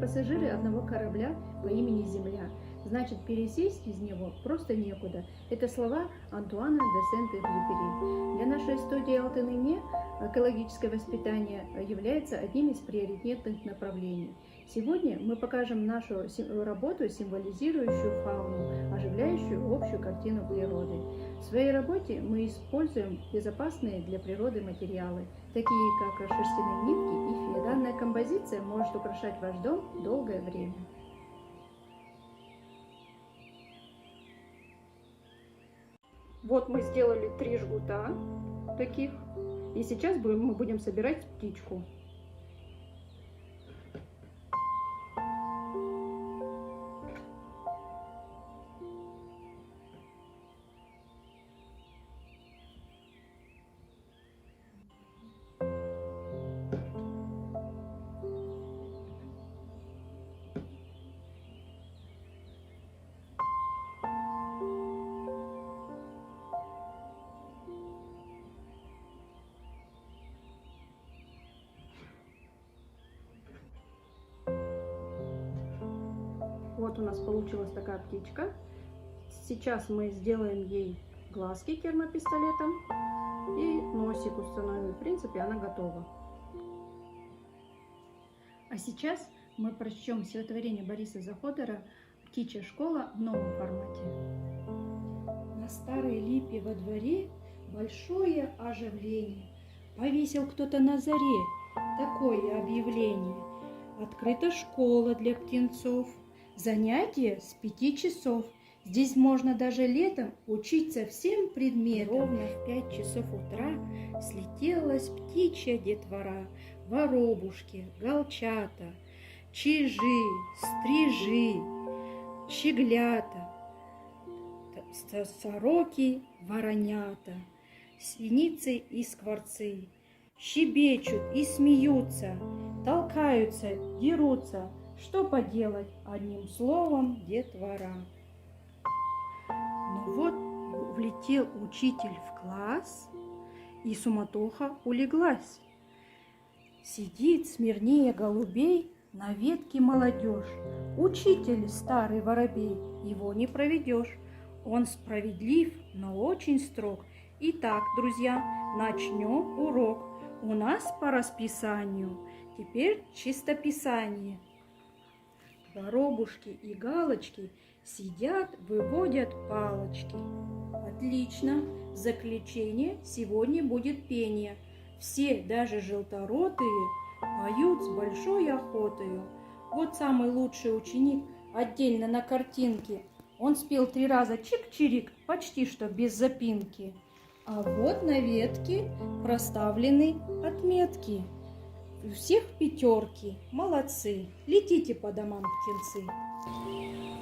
пассажиры одного корабля по имени Земля. Значит, пересесть из него просто некуда. Это слова Антуана де Сент-Экзюпери. Для нашей студии «Алтын-Ине» экологическое воспитание является одним из приоритетных направлений. Сегодня мы покажем нашу работу, символизирующую фауну, оживляющую общую картину природы. В своей работе мы используем безопасные для природы материалы, такие как шерстяные нитки и фен. Данная композиция может украшать ваш дом долгое время. Вот мы сделали 3 жгута таких, и сейчас мы будем собирать птичку. Вот у нас получилась такая птичка. Сейчас мы сделаем ей глазки термопистолетом и носик установим. В принципе, она готова. А сейчас мы прочтем стихотворение Бориса Заходора «Птичья школа» в новом формате. На старой липе во дворе большое оживление. Повесил кто-то на заре такое объявление. Открыта школа для птенцов. Занятия с 5 часов. Здесь можно даже летом учиться всем предметам. Ровно в 5 часов утра слетелась птичья детвора. Воробушки, голчата, чижи, стрижи, щеглята, сороки, воронята, синицы и скворцы. Щебечут и смеются, толкаются, дерутся. Что поделать, одним словом, детвора. Ну вот, влетел учитель в класс, и суматоха улеглась. Сидит смирнее голубей на ветке молодежь. Учитель старый воробей, его не проведешь. Он справедлив, но очень строг. Итак, друзья, начнем урок. У нас по расписанию теперь чистописание. Воробушки и галочки сидят, выводят палочки. Отлично! В заключение сегодня будет пение. Все, даже желторотые, поют с большой охотою. Вот самый лучший ученик отдельно на картинке. Он спел 3 раза чик-чирик, почти что без запинки. А вот на ветке проставлены отметки. У всех 5, молодцы, летите по домам, птенцы.